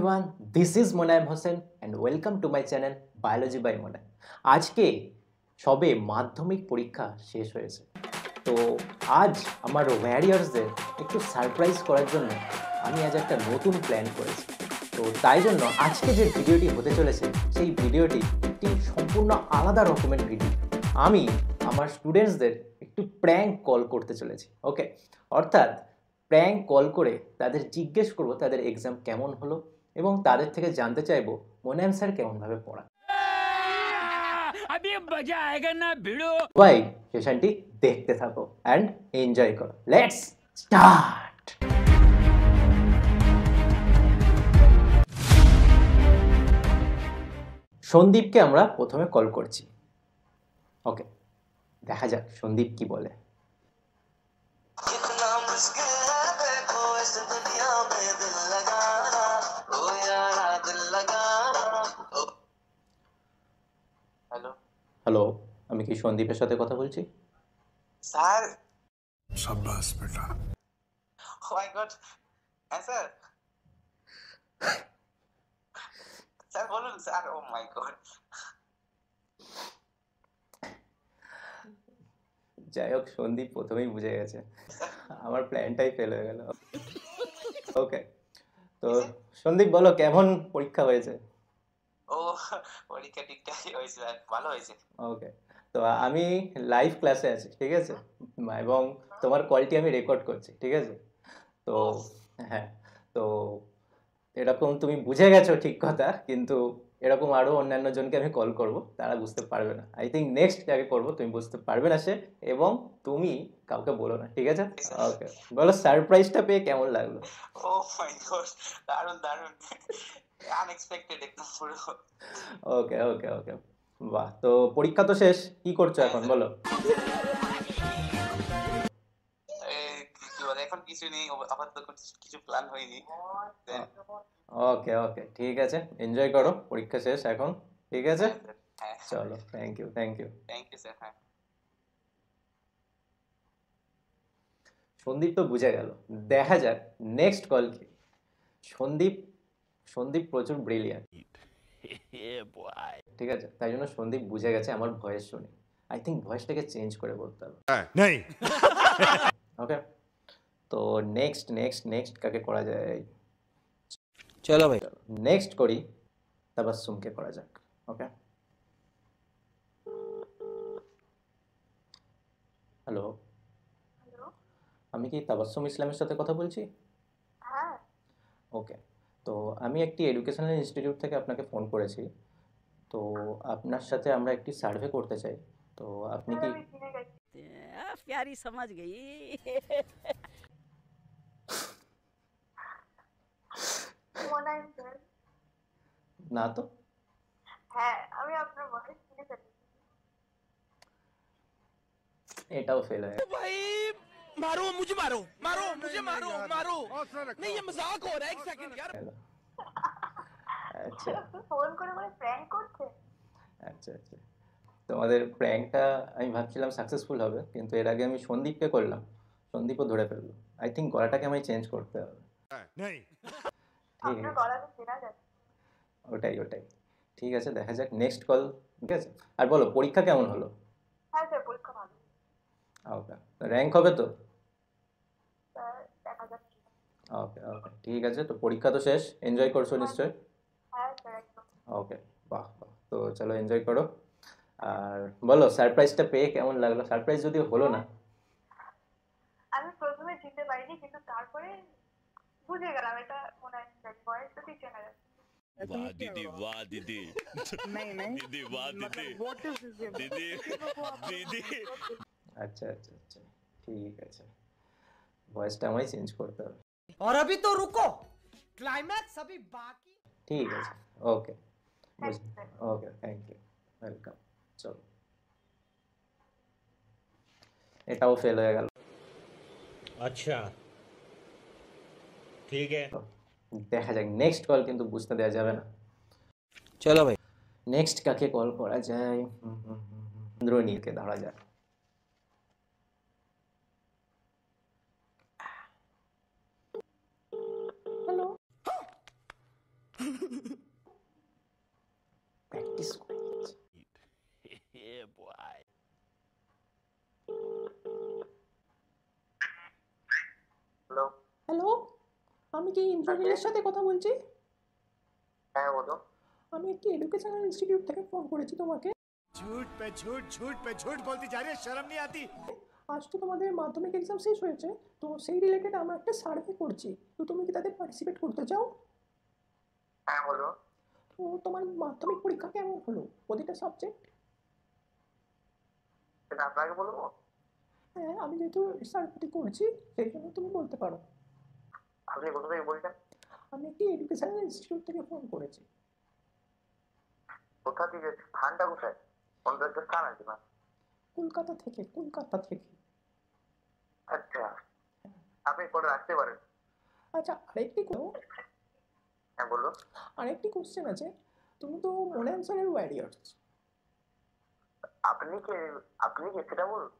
everyone, this is Monaim Hossein and welcome to my channel Biology by Monaim. আজকে সবে মাধ্যমিক পরীক্ষা শেষ হয়েছে, তো আজ আমার ওয়ারিয়ার্সদের একটু সারপ্রাইজ করার জন্য আমি আজ একটা নতুন প্ল্যান করেছি। তো তাই জন্য আজকে যে ভিডিওটি হতে চলেছে সেই ভিডিওটি একটি সম্পূর্ণ আলাদা রকমের ভিডিও। আমি আমার স্টুডেন্টসদের একটু প্র্যাঙ্ক কল করতে চলেছি। ওকে, অর্থাৎ প্র্যাঙ্ক কল করে তাদের জিজ্ঞেস করব তাদের এক্সাম কেমন হলো এবং তাদের থেকে জানতে চাইবো মোনায়েম স্যার কেমনভাবে পড়ান। ভাই সেশনটি দেখতে থাকো অ্যান্ড এনজয় করো। Let's start. সন্দীপকে আমরা প্রথমে কল করছি। ওকে, দেখা যাক সন্দীপ কি বলে। হ্যালো, আমি কি সন্দীপের সাথে কথা বলছি? স্যার, शाबाश बेटा। ও মাই গড, হ্যাঁ স্যার। স্যার বলুন স্যার। ও মাই গড। যাই হোক, সন্দীপ প্রথমেই বুঝে গেছে আমার প্ল্যানটাই ফেল হয়ে গেল। ওকে, তো সন্দীপ বলো কেমন পরীক্ষা হয়েছে? ও পরীক্ষা ঠিকঠাকই হয়েছে স্যার, ভালো হয়েছে। ওকে, তো আমি লাইভ ক্লাসে আছি, ঠিক আছে, এবং তোমার কলটি আমি রেকর্ড করছি, ঠিক আছে। তো হ্যাঁ, তো এরকম তুমি বুঝে গেছো ঠিক কথা, কিন্তু এরকম আরও অন্যান্য জনকে আমি কল করব, তারা বুঝতে পারবে না। আই থিঙ্ক নেক্সট যাকে করবো তুমি বুঝতে পারবে না সে, এবং তুমি কাউকে বলো না, ঠিক আছে? ওকে, বলো সারপ্রাইজটা পেয়ে কেমন লাগলো? ও মাই গড, দারুণ দারুণ, আনএক্সপেক্টেড একদম পুরো। ওকে ওকে ওকে, বাহ। তো পরীক্ষা তো শেষ, কি করছো এখন বলো? কি বলে, এখন কিছু নেই, আপাতত কিছু প্ল্যান হয়নি। ওকে ওকে, ঠিক আছে, এনজয় করো, পরীক্ষা শেষ এখন, ঠিক আছে? হ্যাঁ, চলো, thank you thank you thank you sir. হ্যাঁ, সন্দীপ তো বুঝে গেল, দেখা যাক নেক্সট কল কি। সন্দীপ সন্দীপ প্রচুর ব্রিলিয়ান্ট, ঠিক আছে, তাই জন্য সন্দীপ বুঝে গেছে আমার ভয়েস শুনে। আই থিঙ্ক ভয়েসটাকে চেঞ্জ করে বলতে হবে। नहीं ওকে, তো নেক্সট নেক্সট নেক্সট কাকে করা যায়? चलो भाई। নেক্সট করি তাবাসসুমকে করা যাক। ওকে, হ্যালো, আমি কি তাবাসসুম ইসলামের সাথে কথা বলছি? হ্যাঁ, ওকে, তো আমি একটি এডুকেশনাল ইনস্টিটিউট থেকে আপনাকে ফোন করেছি। তো আপনার সাথে আমরা একটি সার্ভে করতে চাই, তো আপনি কি? আমি চিনে গেছি। प्यारी समझ गई। মোনায়েম স্যার। না তো, হ্যাঁ, আমি আপনার ভয়েস চিনে ফেলেছি। এটাও ফেল হয়ে গেল। भाई मारो मुझे, मारो मारो मुझे, मारो मारो। नहीं ये मजाक हो रहा है, एक सेकंड यार। আচ্ছা ফোন করে প্র্যাঙ্ক করছে। আচ্ছা আচ্ছা, তোমাদের প্র্যাঙ্কটা আমি ভাবছিলাম সাকসেসফুল হবে, কিন্তু এর আগে আমি সন্দীপকে করলাম, সন্দীপও ধরে ফেললো। আই থিঙ্ক গলাটাকে আমায় চেঞ্জ করতে হবে। नहीं ঠিক আপনার আছে, গলাটা চেনা যাচ্ছে। ওটাই ওটাই, ঠিক আছে, দেখা যাক নেক্সট কল, ঠিক আছে। আর বলো পরীক্ষা কেমন হলো? হ্যাঁ স্যার, পরীক্ষা ভালো। ওকে, র্যাঙ্ক হবে তো? স্যার দেখা যাচ্ছে। ওকে ওকে, ঠিক আছে, তো পরীক্ষা তো শেষ, এনজয় করছো নিশ্চয়ই? হ্যাঁ স্যার, একদম। ওকে, বাহ বাহ, তো চলো এনজয় করো। আর বলো সারপ্রাইজটা পেয়ে কেমন লাগলো? সারপ্রাইজ যদিও হলো না। আমি প্রথমে চিনতে পারিনি, কিন্তু তারপরে বুঝে গেলাম এটা মোনায়েম স্যার, ভয়েস তো ঠিক চেনা যাচ্ছে। वाह दीदी, वाह दीदी, नहीं नहीं, दीदी, वाह दीदी, व्हाट इज दिस? दीदी, दीदी। আচ্ছা আচ্ছা আচ্ছা, ঠিক আছে, ভয়েসটা আমায় চেঞ্জ করতে হবে। और अभी तो रुको, क्लाइमैक्स अभी बाकी। ঠিক আছে, ওকে, ওকে, থ্যাংক ইউ, ওয়েলকাম। চলো, এটাও ফেল হয়ে গেল। अच्छा ठीक है। দেখা যাক নেক্সট কল, কিন্তু বুঝতে দেওয়া যাবে না। चलो भाई। নেক্সট কাকে কল করা যায়? ইন্দ্রনীলকে ধরা যাক। প্র্যাকটিস করে নিচ্ছে। Yeah, boy. হ্যালো, হ্যালো, আমি কি ইন্দ্রনীলের সাথে কথা বলছি? হ্যাঁ বলো। আমি একটি এডুকেশনাল ইনস্টিটিউট থেকে ফোন করেছি তোমাকে। झूठ पे झूठ बोलती जा रही है, शर्म नहीं आती? আজ তো তোমাদের মাধ্যমিক এক্সাম শেষ হয়েছে, তো সেই রিলেটেড আমরা একটা সার্ভে করছি, তো তুমি কি তাতে পার্টিসিপেট করতে চাও? হ্যাঁ বলো। তো তোমার মাধ্যমিক পরীক্ষা কেমন হলো প্রতিটা সাবজেক্ট? সেটা আপনাকে বলবো? হ্যাঁ, আমি যেহেতু সার্ভেটি করছি সেই জন্য তুমি বলতে পারো। আপনি কোথা থেকে বলছেন? আমি একটি এডুকেশনাল ইনস্টিটিউট থেকে ফোন করেছি। কোথা থেকে? স্থানটা কোথায়? কোন একটা স্থান আছে না? কলকাতা থেকে, কলকাতা থেকে। আচ্ছা, আপনি করে রাখতে পারেন। আচ্ছা, হ্যাঁ বলো। আরেকটি কোশ্চেন আছে, তুমি তো মনে অ্যান্সারের ওয়ারিয়ার্স। আপনি কি সেটা বলুন?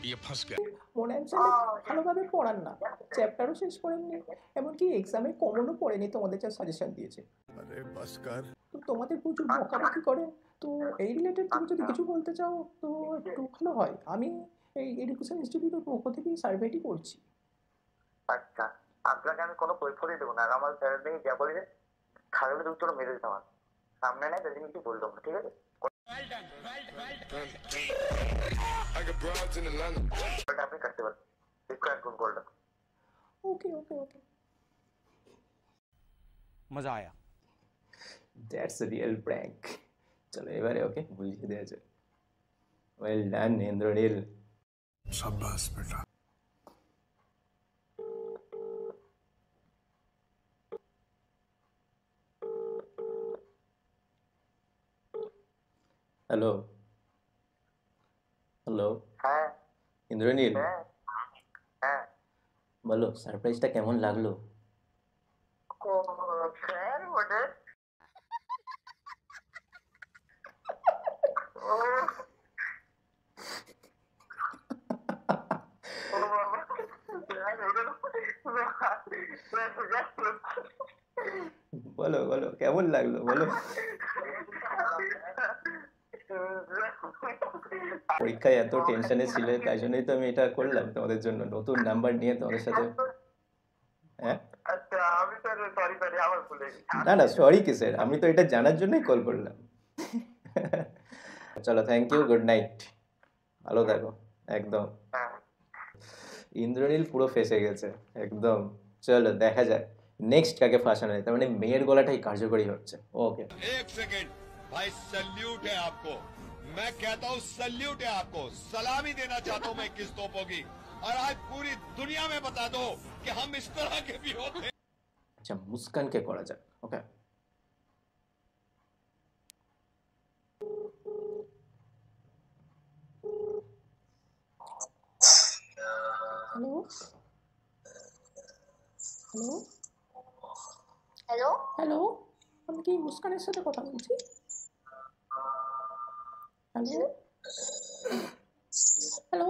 ये फंस गया। মনে অ্যান্সারে ভালোভাবে পড়ান না, চ্যাপ্টারও শেষ করেননি, এমনকি এক্সামে কমনও পড়েনি তোমাদের যা সাজেশন দিয়েছে। अरे बस कर। তো তোমাদের প্রচুর বকাবকি করেন, তো এই রিলেটেড তুমি যদি কিছু বলতে চাও তো একটু ভালো হয়। আমি এই এডুকেশন ইনস্টিটিউটের পক্ষ থেকেই সার্ভেটি করছি। আচ্ছা, আপনাকে আমি কোনো পরীক্ষাই দেবো না। আর আমার স্যার নেই যা বলি খারাপ দুটো মেরে দিতে আমার সামনে নেই, তাদের কিছু বলতো না, ঠিক আছে? আপনি কাটতে পারেন, কোন কলটা। ওকে ওকে ওকে, मजा आया। That's real prank. চলো এবারে ওকে বুঝিয়ে দিয়েছে। Well done Indranil. शाबाश बेटा। হ্যালো হ্যালো, হ্যাঁ ইন্দ্রনীল হ্যাঁ হ্যাঁ। বলো সারপ্রাইজটা কেমন লাগলো? স্যার বটে। বলো বলো কেমন লাগলো বলো। পরীক্ষায় এত টেনশনে ছিলে, তাই জন্যই তো আমি এটা করলাম তোমাদের জন্য, নতুন নাম্বার নিয়ে তোমাদের সাথে। হ্যাঁ আচ্ছা, আমি স্যার সরি আবার ভুলে গেছি। না না, সরি কি স্যার, আমি তো এটা জানার জন্যই কল করলাম। চলো, থ্যাংক ইউ, গুড নাইট, ভালো থাকো একদম। হ্যাঁ। ইন্দ্রনীল পুরো ফেসে গেছে একদম। চলো দেখা যাক নেক্সট কাকে ফাঁসানো যায়, তার মানে মেয়ের গলাটাই কার্যকরী হচ্ছে। ওকে, एक सेकंड भाई, सल्यूट है आपको। मैं कहता हूँ सल्यूट है आपको। सलामी देना चाहता हूँ मैं किस तोपों की। और आज पूरी दुनिया में बता दो कि हम इस तरह के भी होते हैं। আচ্ছা মুস্কানকে করা যাক। ওকে, হ্যালো হ্যালো হ্যালো, হ্যালো, আমি কি মুস্কানের সাথে কথা বলছি? হ্যালো হ্যালো,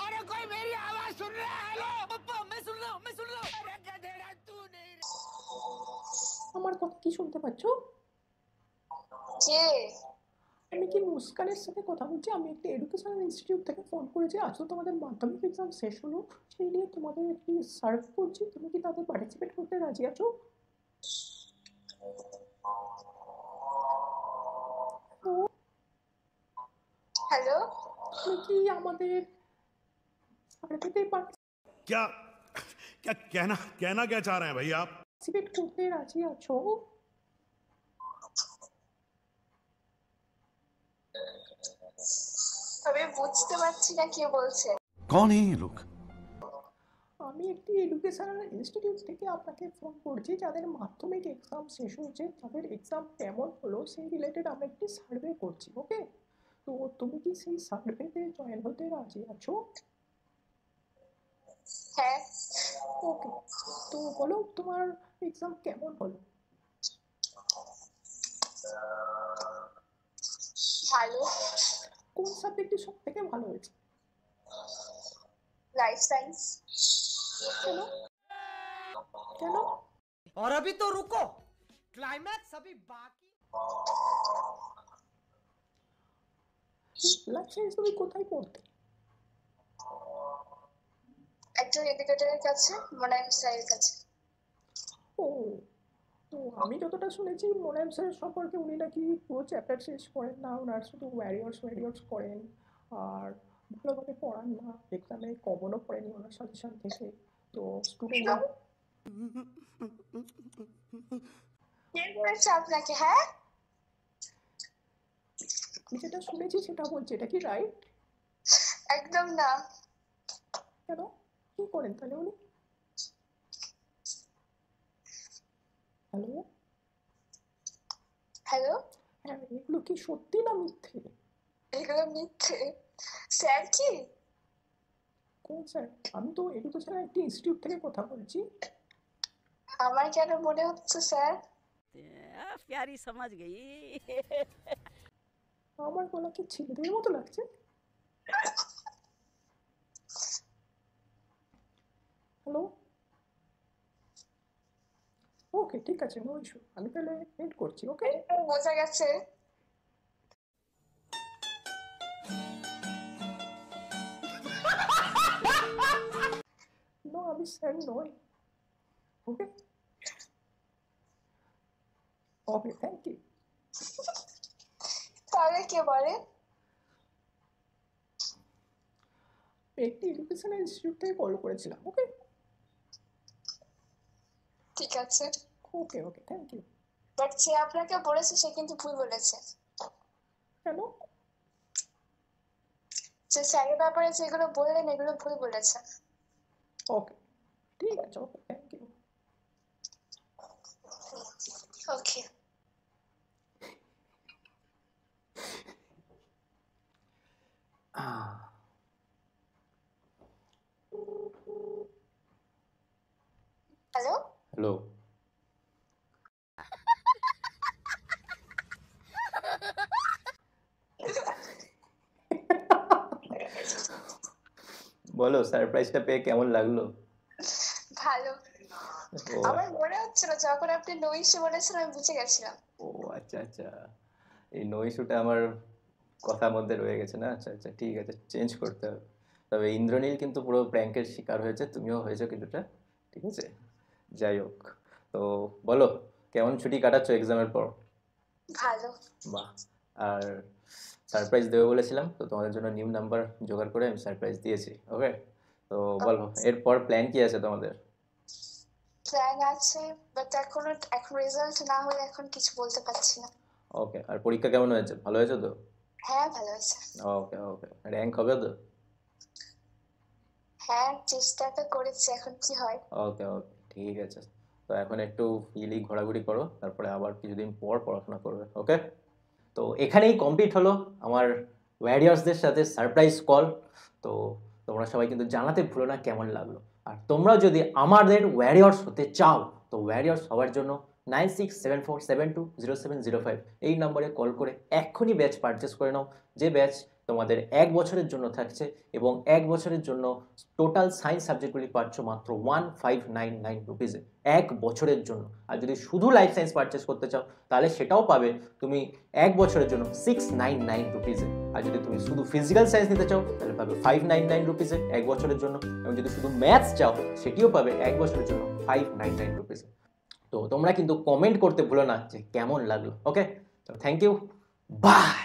अरे कोई मेरी आवाज सुन रहा है? हेलो पप्पा, मैं सुन रहा हूँ, मैं सुन रहा हूँ। अरे गधेड़ा तू नहीं। আমার কথা কি শুনতে পাচ্ছ? কে? আমি কি মুস্কানের সাথে কথা বলছি? আমি একটি এডুকেশনাল ইনস্টিটিউট থেকে ফোন করেছি, আজ তো তোমাদের মাধ্যমিক এক্সাম শেষ হলো, সেই নিয়ে তোমাদের একটি সার্ভ করছি, তুমি কি তাতে পার্টিসিপেট করতে রাজি আছো? হ্যালো, তুমি কি আমাদের সার্ভেতে क्या क्या कहना कहना क्या चाह रहे हैं भाई आप? পার্টিসিপেট করতে রাজি আছো? আমি বুঝতে পারছি না কে বলছে। कौन है ये लोग? আমি একটি এডুকেশনাল ইনস্টিটিউট থেকে আপনাকে ফোন করছি, যাদের মাধ্যমিক এক্সাম শেষ হয়েছে, তাদের এক্সাম কেমন হলো সেই রিলেটেড আমরা একটি সার্ভে করছি। ওকে, তো তুমি কি সেই সার্ভেতে জয়েন হতে রাজি আছো? হ্যাঁ, ওকে, তো বলো তোমার এক্সাম কেমন হলো? ভালো। কোন সাবজেক্টটি সব থেকে ভালো হয়েছে? Life science. কেন কেন? और अभी तो रुको, क्लाइमैक्स अभी बाकी। লাইফ সায়েন্স তুমি কোথায় পড়তে? একজন এডুকেটরের কাছে, মোনায়েম স্যারের কাছে। ও, তো আমি যতটা শুনেছি মোনায়েম স্যার সম্পর্কে উনি নাকি পুরো চ্যাপ্টার শেষ করেন না, ওনার শুধু ওয়ারিয়র্স করেন, আর ভালোভাবে পড়ান না, এক্সামে কমনও পড়েনি ওনার সাজেশন থেকে। তো স্টুডেন্ট কে বলেছে আপনাকে? হ্যাঁ, আমি যেটা শুনেছি সেটা বলছি, এটা কি রাইট? একদম না। কেন, কি করেন তাহলে উনি? হ্যালো হ্যালো, হ্যাঁ, এগুলো কি সত্যি না মিথ্যে? এগুলো মিথ্যে। স্যার কি? কোন স্যার? আমি তো এডুকেশনাল একটি ইনস্টিটিউট থেকে কথা বলছি। আমার কেন মনে হচ্ছে স্যার? प्यारी समझ गई। আমার গলা কি ছেলেদের মতো লাগছে? হ্যালো, ওকে ঠিক আছে, নো ইস্যু, আমি তাহলে ওয়েট করছি। ওকে, বোঝা গেছে। নো, আমি স্যার নই। ওকে ওকে, থ্যাংক ইউ। তাহলে কে বলে? একটি এডুকেশনাল ইনস্টিটিউট থেকে কল করেছিলাম। ওকে ঠিক আছে, ওকে ওকে, থ্যাংক ইউ। বাট সে আপনাকে বলেছে সে কিন্তু ভুল বলেছে। কেন? যে স্যারের ব্যাপারে যেগুলো বললেন এগুলো ভুল বলেছে। ওকে ঠিক আছে, okay thank you. Okay, hello. Hello, বলো সারপ্রাইজটা পেয়ে কেমন লাগলো? ভালো। ও আমার মনে হচ্ছিল যখন আপনি নইসে বলেছেন আমি বুঝে গেছিলাম। ও আচ্ছা আচ্ছা, এই নো ইস্যুটা আমার কথার মধ্যে রয়ে গেছে না। আচ্ছা আচ্ছা, ঠিক আছে, চেঞ্জ করতে হবে। তবে ইন্দ্রনীল কিন্তু পুরো প্র্যাঙ্কের শিকার হয়েছে, তুমিও হয়েছো কিছুটা, ঠিক আছে? যাই হোক, তো বলো কেমন ছুটি কাটাচ্ছো এক্সামের পর? ভালো। বাহ, আর সারপ্রাইজ দেবো বলেছিলাম, তো তোমাদের জন্য নিউ নাম্বার জোগাড় করে আমি সারপ্রাইজ দিয়েছি। ওকে, তো বলো এরপর প্ল্যান কি আছে তোমাদের? প্ল্যান আছে, বাট এখন রেজাল্ট না হলে এখন কিছু বলতে পারছি না। ওকে, আর পরীক্ষা কেমন হয়েছে? ভালো হয়েছে তো? হ্যাঁ, ভালো হয়েছে। ওকে ওকে, র্যাঙ্ক হবে তো? হ্যাঁ, চেষ্টা তো করেছি, এখন কি হয়। ওকে ওকে, ঠিক আছে। তো এখন একটু ফ্রিলি ঘোরাঘুরি করো, তারপরে আবার কিছুদিন পর পড়াশোনা করবে। ওকে, তো এখানেই কমপ্লিট হলো আমার ওয়ারিয়ার্সদের সাথে সারপ্রাইজ কল। তো তোমরা সবাই কিন্তু জানাতে ভুলো না কেমন লাগলো। আর তোমরা যদি আমাদের ওয়ারিয়ার্স হতে চাও, তো ওয়ারিয়ার্স হওয়ার জন্য 9674720705 এই নম্বরে কল করে এক্ষুনি ব্যাচ পারচেস করে নাও, যে ব্যাচ তোমাদের 1 বছরের জন্য থাকছে, এবং 1 বছরের জন্য টোটাল সায়েন্স সাবজেক্টগুলি পাচ্ছ মাত্র 1599 রুপিজে 1 বছরের জন্য। আর যদি শুধু লাইফ সায়েন্স পারচেস করতে চাও তাহলে সেটাও পাবে তুমি 1 বছরের জন্য 699 রুপিজে। আর যদি তুমি শুধু ফিজিক্যাল সায়েন্স নিতে চাও তাহলে পাবে 599 রুপিজে 1 বছরের জন্য, এবং যদি শুধু ম্যাথস চাও সেটিও পাবে 1 বছরের জন্য 599 রুপিজে। তো তোমরা কিন্তু কমেন্ট করতে ভুলো না যে কেমন লাগলো। ওকে, তো থ্যাংক ইউ, বাই।